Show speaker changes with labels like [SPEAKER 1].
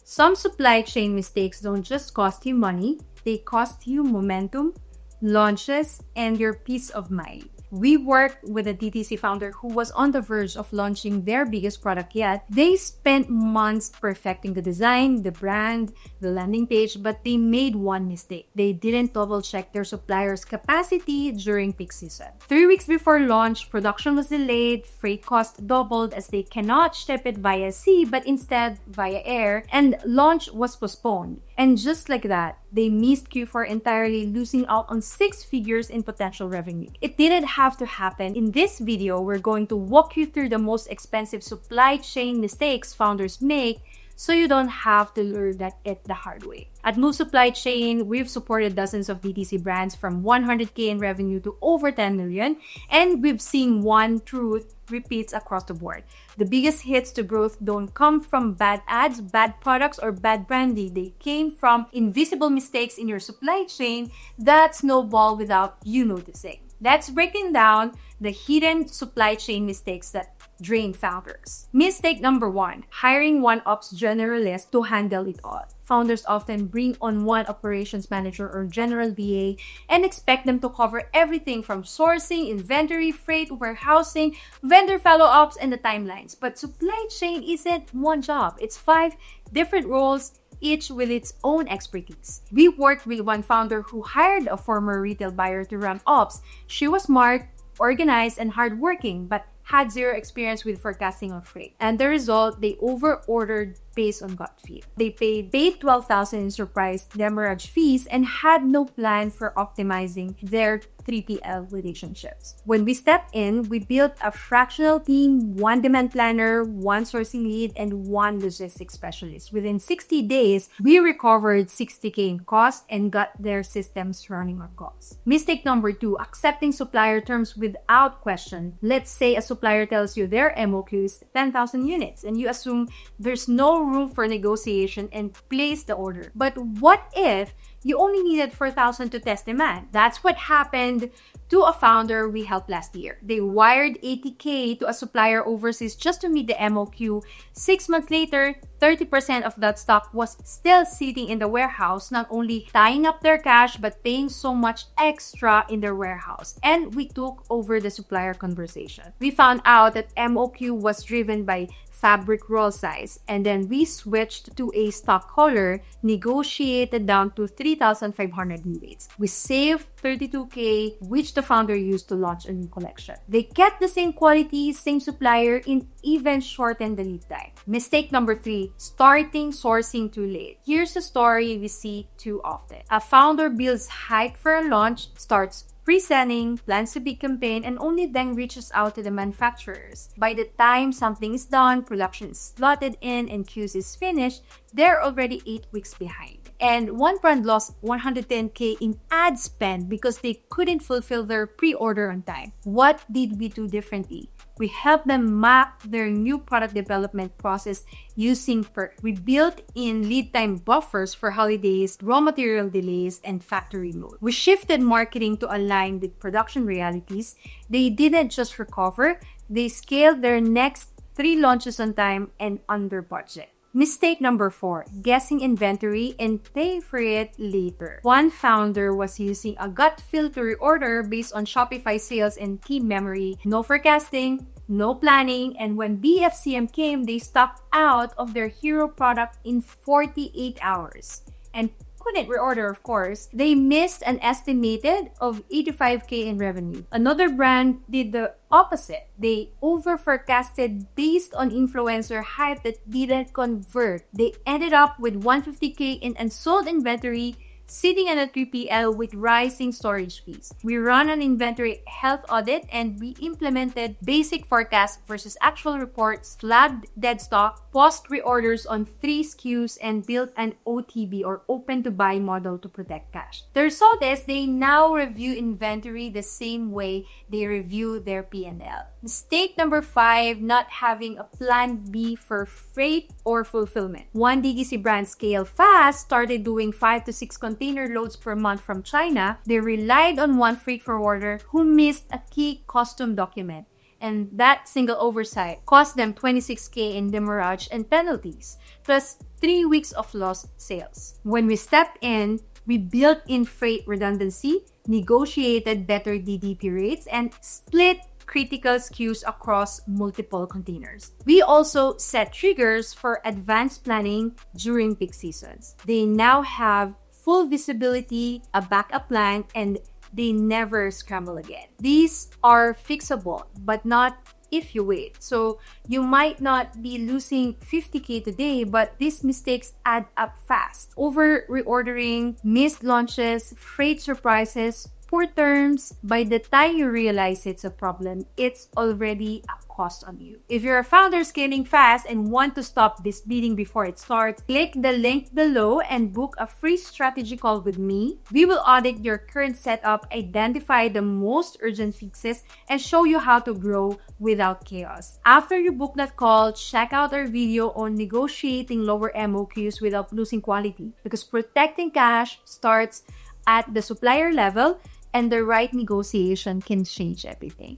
[SPEAKER 1] Some supply chain mistakes don't just cost you money, they cost you momentum, launches, and your peace of mind. We worked with a DTC founder who was on the verge of launching their biggest product yet. They spent months perfecting the design, the brand, the landing page, but they made one mistake. They didn't double check their supplier's capacity during peak season. 3 weeks before launch, production was delayed, freight cost doubled as they cannot ship it via sea but instead via air, and launch was postponed. And just like that, they missed Q4 entirely, losing out on 6 figures in potential revenue. It didn't have to happen. In this video, we're going to walk you through the most expensive supply chain mistakes founders make so you don't have to learn it the hard way. At Move Supply Chain, we've supported dozens of DTC brands from 100K in revenue to over 10 million, and we've seen one truth repeats across the board. The biggest hits to growth don't come from bad ads, bad products, or bad branding. They came from invisible mistakes in your supply chain that snowball without you noticing. Let's break down the hidden supply chain mistakes that drain founders. Mistake number 1, hiring one ops generalist to handle it all. Founders often bring on one operations manager or general VA and expect them to cover everything from sourcing, inventory, freight, warehousing, vendor follow-ups, and the timelines. But supply chain isn't one job. It's 5 different roles, each with its own expertise. We worked with one founder who hired a former retail buyer to run ops. She was smart, organized, and hardworking, but had zero experience with forecasting of freight. And the result, they over-ordered based on gut feel. They paid $12,000 in surprise demurrage fees and had no plan for optimizing their 3PL relationships. When we stepped in, we built a fractional team, one demand planner, one sourcing lead, and one logistics specialist. Within 60 days, we recovered $60K in cost and got their systems running on calls. Mistake number 2, accepting supplier terms without question. Let's say a supplier tells you their MOQ is 10,000 units and you assume there's no room for negotiation and place the order. But what if you only needed 4,000 to test demand? That's what happened to a founder we helped last year. They wired 80K to a supplier overseas just to meet the MOQ. 6 months later, 30% of that stock was still sitting in the warehouse, not only tying up their cash, but paying so much extra in their warehouse. And we took over the supplier conversation. We found out that MOQ was driven by fabric roll size, and then we switched to a stock color, negotiated down to 3,500 units. We saved 32K, which the founder used to launch a new collection. They kept the same quality, same supplier, and even shortened the lead time. Mistake number 3, starting sourcing too late. Here's a story we see too often. A founder builds hype for a launch, starts pre-selling, plans a big campaign, and only then reaches out to the manufacturers. By the time something is done, production is slotted in, and queues is finished, they're already 8 weeks behind. And one brand lost 110K in ad spend because they couldn't fulfill their pre-order on time. What did we do differently? We helped them map their new product development process using PERT. We built in lead time buffers for holidays, raw material delays, and factory mode. We shifted marketing to align with production realities. They didn't just recover, they scaled their next 3 launches on time and under budget. Mistake number 4, guessing inventory and pay for it later. One founder was using a gut feel to reorder based on Shopify sales and team memory. No forecasting, no planning, and when BFCM came, they stocked out of their hero product in 48 hours. And couldn't reorder, of course. They missed an estimated of 85K in revenue. Another brand did the opposite. They over-forecasted based on influencer hype that didn't convert. They ended up with 150K in unsold inventory sitting in a 3PL with rising storage fees. We ran an inventory health audit and we implemented basic forecast versus actual reports, flagged dead stock, paused reorders on 3 SKUs, and built an OTB or open to buy model to protect cash. The result is they now review inventory the same way they review their P&L. Mistake number 5, not having a plan B for freight or fulfillment. One DTC brand scaled fast, started doing 5 to 6 container loads per month from China. They relied on one freight forwarder who missed a key custom document. And that single oversight cost them $26K in demurrage and penalties, plus 3 weeks of lost sales. When we stepped in, we built in freight redundancy, negotiated better DDP rates, and split critical SKUs across multiple containers. We also set triggers for advanced planning during peak seasons. They now have full visibility, a backup plan, and they never scramble again. These are fixable, but not if you wait. So you might not be losing 50K today, but these mistakes add up fast. Over reordering, missed launches, freight surprises, poor terms, by the time you realize it's a problem, it's already a cost on you. If you're a founder scaling fast and want to stop this bleeding before it starts, click the link below and book a free strategy call with me. We will audit your current setup, identify the most urgent fixes, and show you how to grow without chaos. After you book that call, check out our video on negotiating lower MOQs without losing quality, because protecting cash starts at the supplier level, and the right negotiation can change everything.